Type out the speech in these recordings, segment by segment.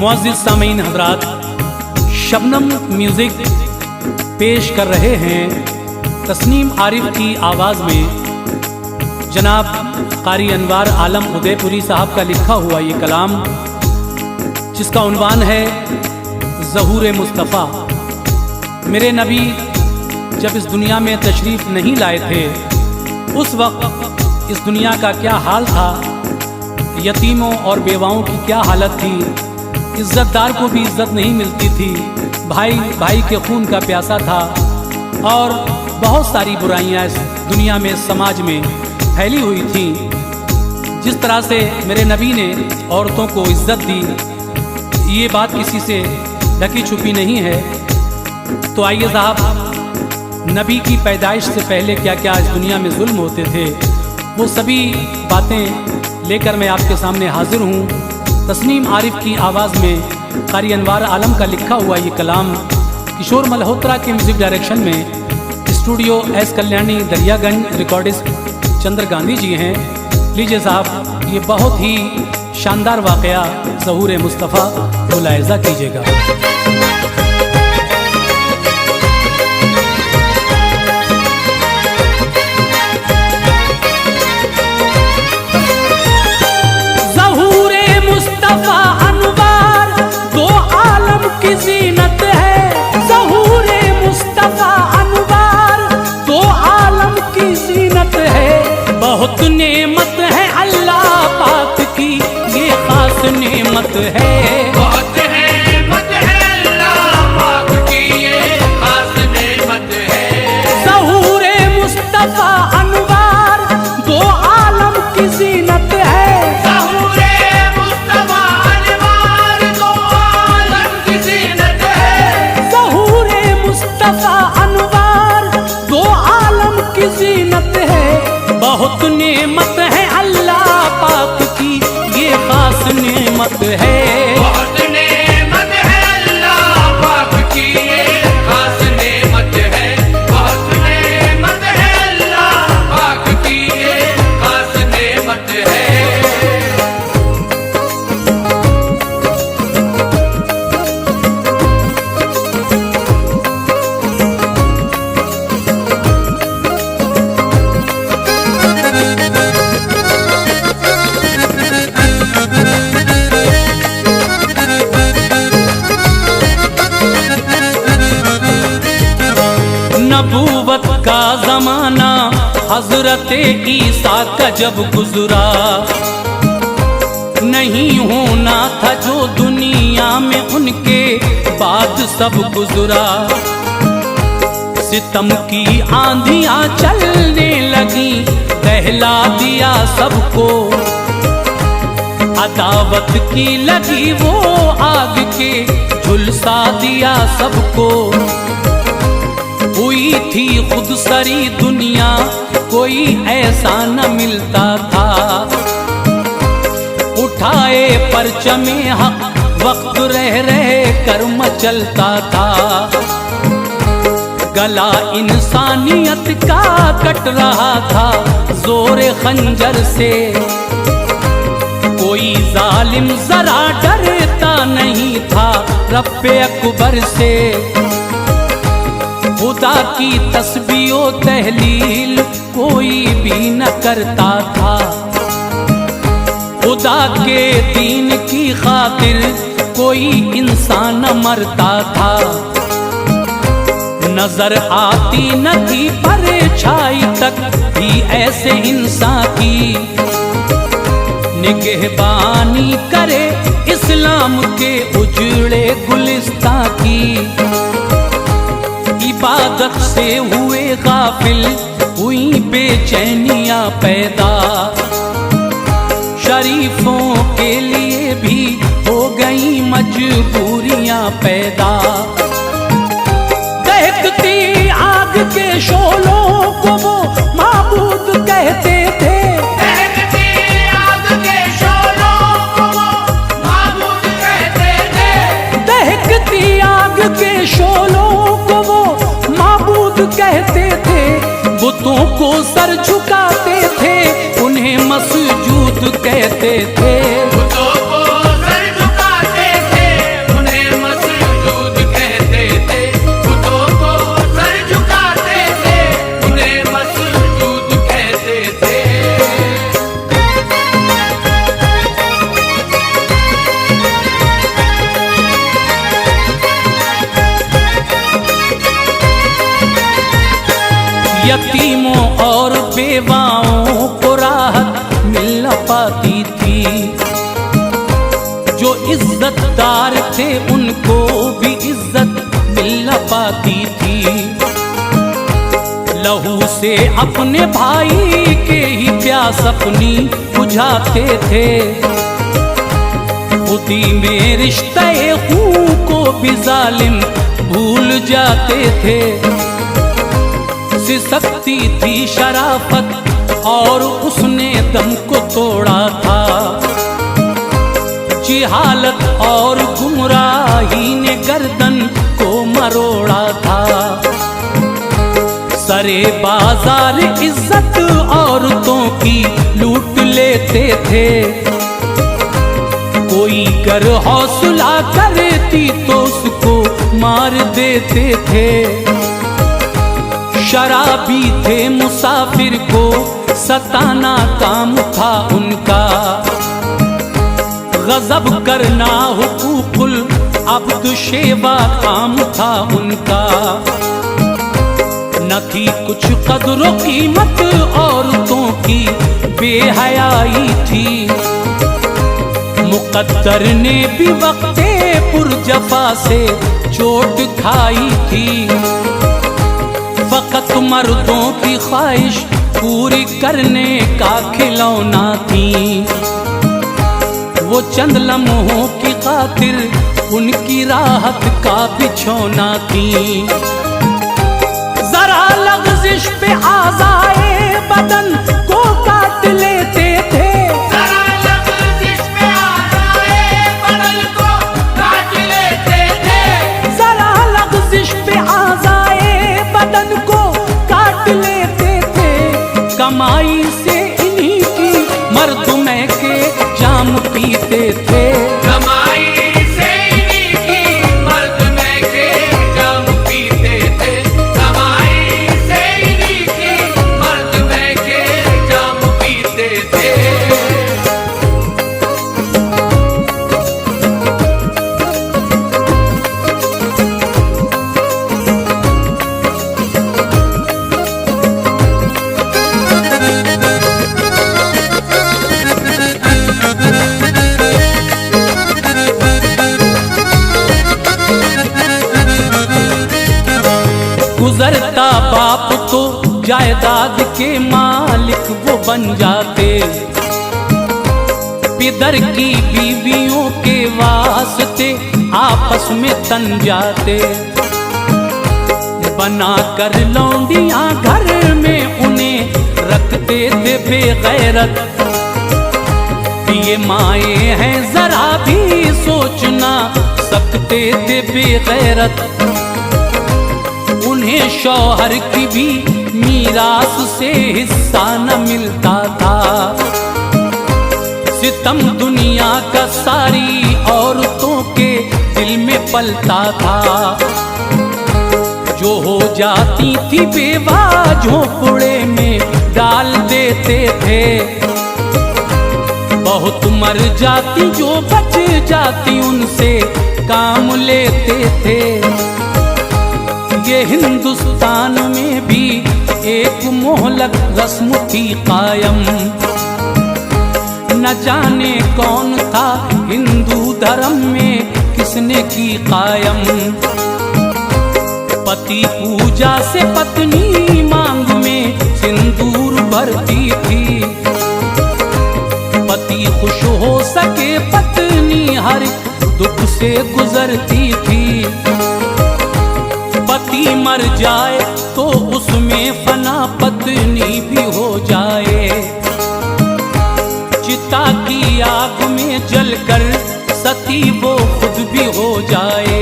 मुअज़्ज़िज़ सामीन हज़रात, शबनम म्यूज़िक पेश कर रहे हैं तस्नीम आरिफ की आवाज़ में जनाब क़ारी अनवार आलम उदयपुरी साहब का लिखा हुआ ये कलाम, जिसका उन्वान है ज़हूर मुस्तफ़ा। मेरे नबी जब इस दुनिया में तशरीफ़ नहीं लाए थे, उस वक्त इस दुनिया का क्या हाल था, यतीमों और बेवाओं की क्या हालत थी, इज़्ज़तदार को भी इज़्ज़त नहीं मिलती थी, भाई भाई के खून का प्यासा था, और बहुत सारी बुराइयां इस दुनिया में समाज में फैली हुई थी। जिस तरह से मेरे नबी ने औरतों को इज़्ज़त दी, ये बात किसी से ढकी छुपी नहीं है। तो आइए साहब, नबी की पैदाइश से पहले क्या क्या इस दुनिया में जुल्म होते थे, वो सभी बातें लेकर मैं आपके सामने हाजिर हूँ। तस्नीम आरिफ की आवाज़ में क़ारी अनवार आलम का लिखा हुआ ये कलाम किशोर मल्होत्रा के म्यूज़िक डायरेक्शन में studio S Kalyani Daryaganj recordist Chandra Gandhi ji हैं। लीजिए साहब, ये बहुत ही शानदार वाक़या ज़हूर मुस्तफ़ा मुलाहिज़ा कीजिएगा। ज़ीनत है ज़हूर मुस्तफ़ा अनवार, तो आलम की ज़ीनत है। बहुत नेमत है अल्लाह पाक की, ये खास नेमत है। बहुत नेमत है अल्लाह पाक की, ये खास नेमत है। ज़हूर मुस्तफ़ा अनवार, तो आलम की ज़ीनत है। ज़हूर मुस्तफ़ा अनवार, तो आलम की ज़ीनत है। ज़हूर मुस्तफ़ा अनवार, तो आलम की ज़ीनत है। बहुत नेमत है अल्लाह पाक की, ये खास नेमत है। बहुत नेमत है अल्लाह पाक की, ये खास नेमत है। बहुत नेमत है अल्लाह पाक की, ये खास नेमत है। नबूवत का ज़माना हज़रत ईसा का जब गुज़रा, नहीं होना था जो दुनिया में उनके बाद सब गुज़रा। सितम की आंधियाँ चलने लगी, दहला दिया सबको। अदावत की लगी वो आग के, झुलसा दिया सबको। हुई थी खुद सरी दुनिया, कोई ऐसा न मिलता था। उठाए परचमे हक, वक्त रह रहे कर मचलता था। गला इंसानियत का कट रहा था जोरे खंजर से। कोई जालिम जरा डरता नहीं था रब्बे अकबर से। खुदा की तस्बीह ओ तहलील कोई भी न करता था। खुदा के दीन की खातिर कोई इंसान न मरता था। नजर आती न थी परछाई तक भी ऐसे इंसान की। निगहबानी करे इस्लाम के उजड़े गुलिस्तां की। इबादत से हुए गाफिल, हुई बेचैनियाँ पैदा। शरीफों के लिए भी हो गई मजबूरियाँ पैदा। दहकती आग के शोलों को वो माबूद कहते थे। दहकती आग के शोलों को वो माबूद कहते थे। दहकती आग के शोलों को वो माबूद कहते थे। बुतों को सर झुकाते थे, उन्हें मसजूद कहते थे। बुतों को सर झुकाते थे, यतीमों और बेवाओं को राहत मिल न पाती थी। जो इज्जतदार थे उनको भी इज्जत मिल न पाती थी। लहू से अपने भाई के ही प्यास अपनी बुझाते थे। खुदी में रिश्ते खून को भी जालिम भूल जाते थे। सिसकती थी शराफत और उसने दम को तोड़ा था। जिहालत और गुमराही ने गर्दन को मरोड़ा था। सरे बाजार इज्जत औरतों की लूट लेते थे। कोई कर हौसला करती तो उसको मार देते थे। शराबी थे मुसाफिर को सताना काम था उनका। गजब करना हुकूकुल अब्द शेवा काम था उनका। न थी कुछ कदर कीमत औरतों की बेहयाई थी। मुकद्दर ने भी वक्ते पुरजफा से चोट खाई थी। फकत मर्दों की ख्वाहिश पूरी करने का खिलौना थी। वो चंद लम्हों की खातिर उनकी राहत का बिछौना थी। जरा लग़ज़िश पे आज़ाए बदन को काट लेते थे। जरा लग़ज़िश पे आज़ाए बदन को काट लेते थे। जरा लग़ज़िश पे आज़ाए बदन को काट लेते थे। कमाई से इन्हीं की मर्द में के जाम पीते थे। कमाई से इन्हीं की मर्द में के जाम पीते थे। कमाई से इन्हीं की मर्द में के जाम पीते थे। गुजरता बाप तो जायदाद के मालिक वो बन जाते। पिदर की बीवियों के वास्ते आपस में तन जाते। बना कर लौंडियां घर में उन्हें रखते थे बेगैरत। ये माए हैं जरा भी सोचना सकते थे बेगैरत। उन्हें शौहर की भी मीरास से हिस्सा न मिलता था। सितम दुनिया का सारी औरतों के दिल में पलता था। जो हो जाती थी बेवा झोंपड़े में डाल देते थे। बहुत मर जाती जो बच जाती उनसे काम लेते थे। ये हिंदुस्तान में भी एक मोहलक रस्म थी कायम। न जाने कौन था हिंदू धर्म में किसने की कायम। पति पूजा से पत्नी मांग में सिंदूर भरती थी। पति खुश हो सके पत्नी हर दुख से गुजरती थी। पति मर जाए तो उसमें फना पत्नी भी हो जाए। चिता की आग में जलकर सती वो खुद भी हो जाए।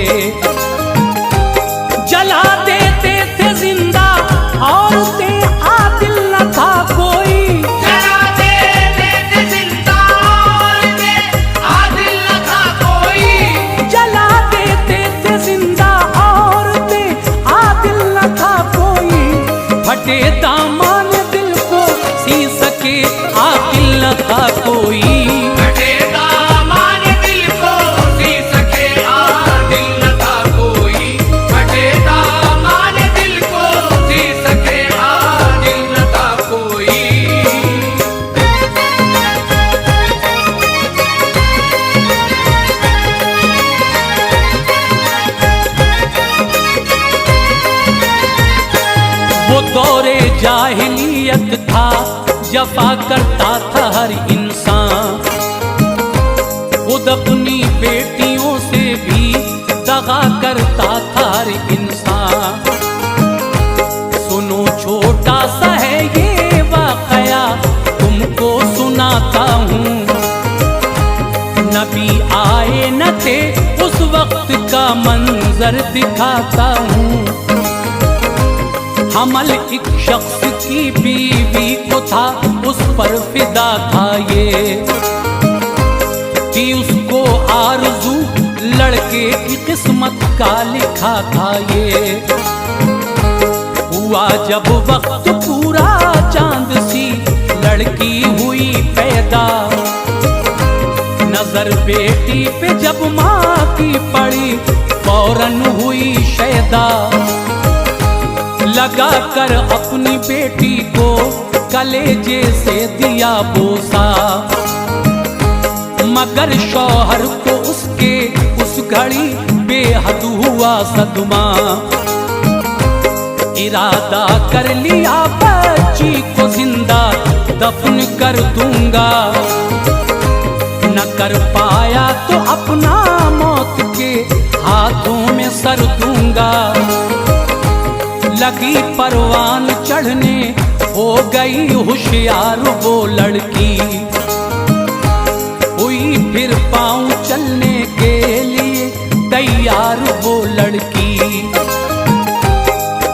जला देते थे जिंदा औरतें आदिल न था कोई। जला देते थे जिंदा औरतें आदिल न था कोई। जला देते थे जिंदा औरतें आदिल न था कोई। फटे दामन दिल को सी सके आदिल न था कोई। फटे दामन दिल को सी सके आदिल न जाहिलियत था, जफा करता था हर इंसान। खुद अपनी बेटियों से भी दगा करता था हर इंसान। सुनो छोटा सा है ये वाकया, तुमको सुनाता हूँ। नबी आए न थे उस वक्त का मंजर दिखाता हूँ। हमल एक शख्स की बीवी को था, उस पर फिदा था ये कि उसको आरज़ू लड़के की किस्मत का लिखा था ये। हुआ जब वक्त पूरा चांद सी लड़की हुई पैदा। नजर बेटी पे जब माँ की पड़ी फौरन हुई शैदा। लगा कर अपनी बेटी को कलेजे से दिया बोसा, मगर शौहर को उसके उस घड़ी बेहद हुआ सदमा। इरादा कर लिया बच्ची को जिंदा दफन कर दूंगा। न कर पाया तो अपना मौत के हाथों में सर दूंगा। लगी परवान चढ़ने, हो गई होशियार वो लड़की। हुई फिर पाँव चलने के लिए तैयार वो लड़की।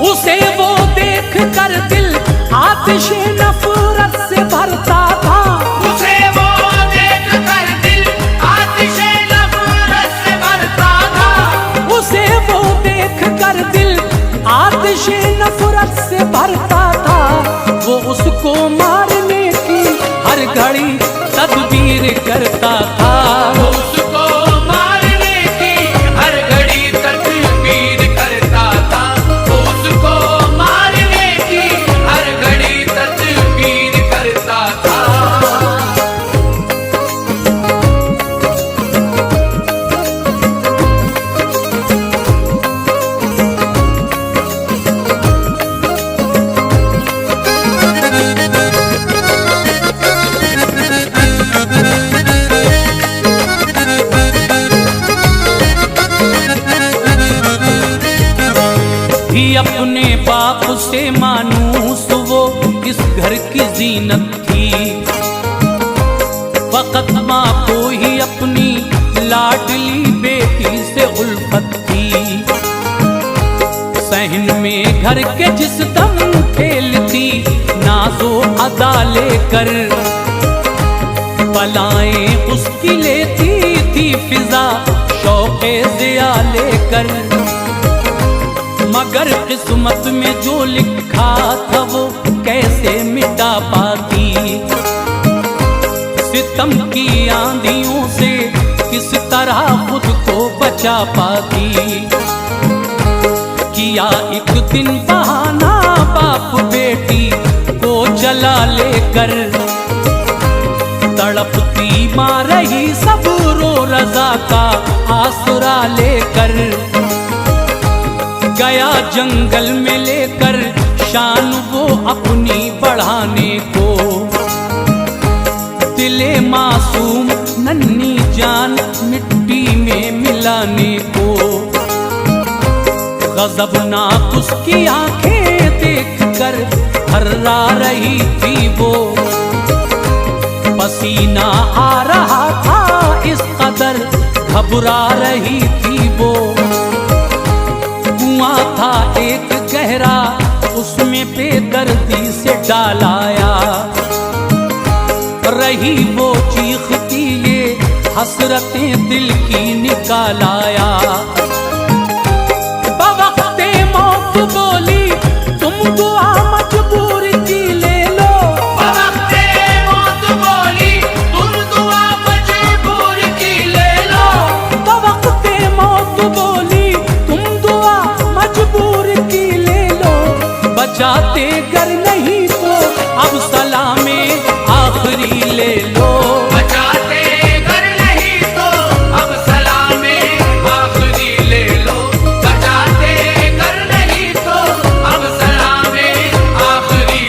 उसे वो देख कर दिल आतिशे नफरत से भरता था। उसे वो देख कर दिल आतिशे नफरत से भरता था। उसे वो देख कर दिल आतिशे नफरत से भरता था। वो उसको मारने की हर घड़ी तदबीर करता था। उसको मारने की हर घड़ी तदबीर करता था। उसको मारने की हर घड़ी तदबीर करता था। अपने बाप से मानूस वो इस घर की जीनत थी। फकत माँ को ही अपनी लाडली बेटी से उल्फत थी। सहन में घर के जिस दम खेलती नाजो अदा लेकर। बलाएं उसकी लेती थी फिजा शौक़े ज़िया लेकर। मगर किस्मत में जो लिखा था वो कैसे मिटा पाती। सितम की आंधियों से किस तरह खुद को बचा पाती। किया एक दिन बहाना बाप बेटी को जला लेकर। तड़पती माँ रही सबरो रजा का आसरा लेकर। गया जंगल में लेकर शान वो अपनी बढ़ाने को। दिले मासूम नन्ही जान मिट्टी में मिलाने को। गज़बनाक उसकी आंखें देखकर थर्रा रही थी वो। पसीना आ रहा था इस कदर घबरा रही थी वो। कुआं था एक गहरा उसमें बेदर्दी से डालाया। रही वो चीखती ये हसरतें दिल की निकाल आया। बवक्ते मौत बोली तुम दुआ मजबूर की ले लो। बवक्ते मौत बोली तुम दुआ मजबूर की ले लो। बवक्ते मौत बोली तुम दुआ मजबूर की ले लो। बचाते गर नहीं तो अब सलामे आखिरी ले लो। बचाते घर नहीं तो अब सलामे आखिरी ले लो। बचाते घर नहीं तो अब सलामे आखिरी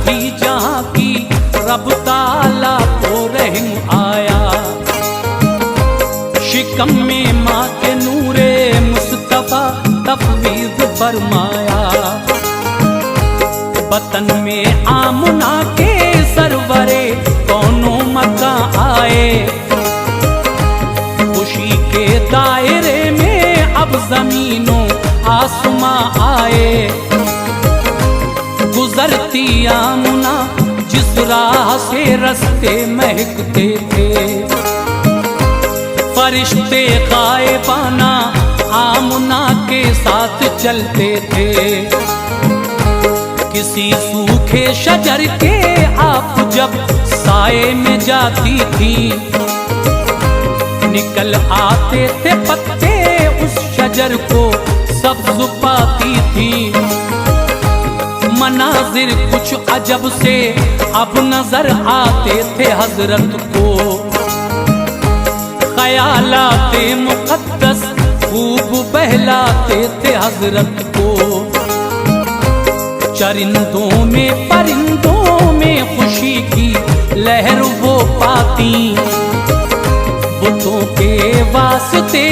भी जहां की रब ताला को रहम आया। शिकम में माँ के नूरे मुस्तफा तफवीज फरमाया। वतन में आमना के सरवरे कौनों मक्का आए। खुशी के दायरे में अब जमीनों आसमां आए। गुजरती आमना जिस राह से रस्ते महकते थे, फरिश्ते गायबाना आमना के साथ चलते थे। किसी सूखे शजर के आप जब साए में जाती थी, निकल आते थे पत्ते उस शजर को सब्ज पाती थी। मनाजिर कुछ अजब से अब नजर आते थे हजरत को। ख्यालाते मुक़द्दस खूब बहलाते थे हजरत को। चरिंदों में परिंदों में खुशी की लहर वो पाती। बुतों के वास्ते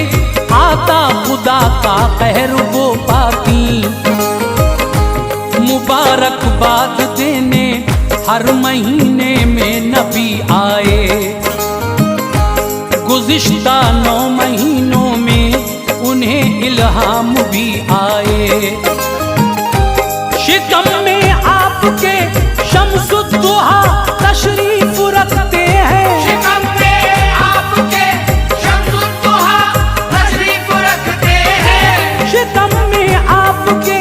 आता खुदा का कहर वो पाती। मुबारकबाद देने हर महीने में नबी आए। गुज़िश्ता 9 महीनों में उन्हें इल्हाम भी आए। शिकम में आपके शम्सुद्दुहा तशरीफ रखते हैं। शिकम में आपके शम्सुद्दुहा तशरीफ रखते हैं। शिकम में आपके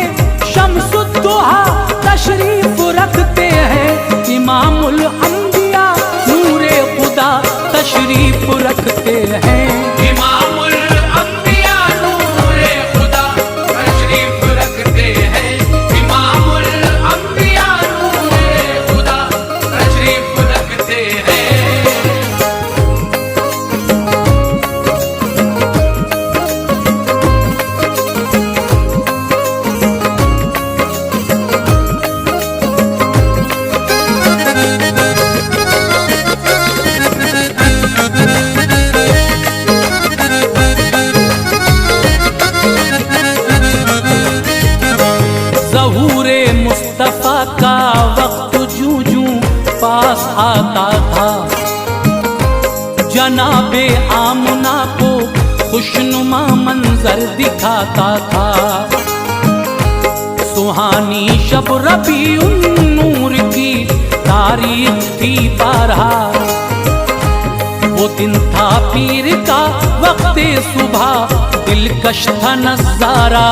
शम्सुद्दुहा तशरीफ रखते हैं। इमामुल अंबिया नूरे खुदा तशरीफ रखते हैं। इमामुल अंबिया नूरे खुदा तशरीफ रखते हैं। इमामुल अंबिया नूरे खुदा तशरीफ रखते हैं। ज़हूरे मुस्तफ़ा का वक्त जूं जूं पास आता था, जनाबे आमना को खुशनुमा मंजर दिखाता था। सुहानी शब रबीउन नूर की तारीख थी 12। वो दिन था पीर का वक्ते सुबह, दिलकश था नज़ारा।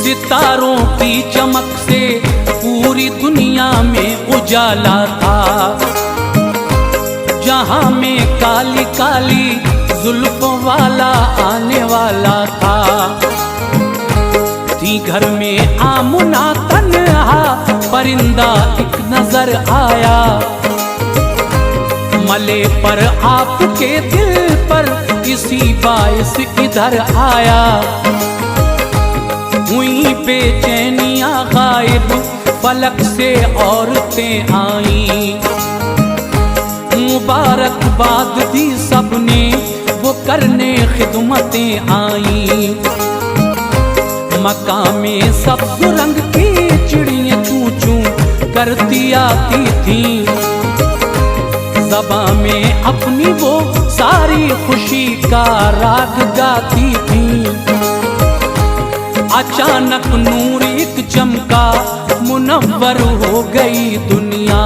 सितारों की चमक से पूरी दुनिया में उजाला था। जहां में काली काली जुल्फों वाला आने वाला था। थी घर में आमुना तन्हा, परिंदा एक नजर आया। मले पर आपके दिल पर इसी बाइस इधर आया। हुई बेचैनियां गायब फलक से औरतें आई। मुबारकबाद दी सबने वो करने खिदमतें आई। मकामे सब्ज रंग की चिड़ियां चूं चूं करती आती थी। ज़बां में अपनी वो सारी खुशी का राग गाती थी। अचानक नूर एक चमका, मुनव्वर हो गई दुनिया।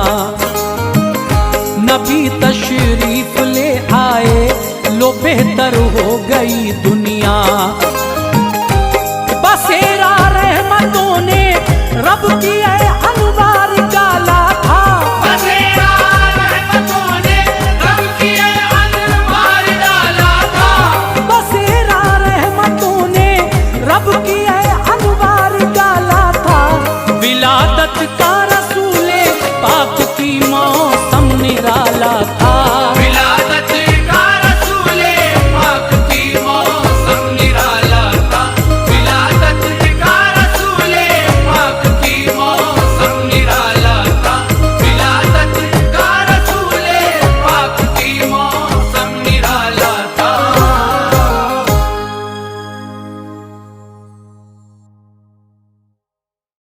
नबी तशरीफ ले आए, लो बेहतर हो गई दुनिया। बसेरा रहमतों ने रब की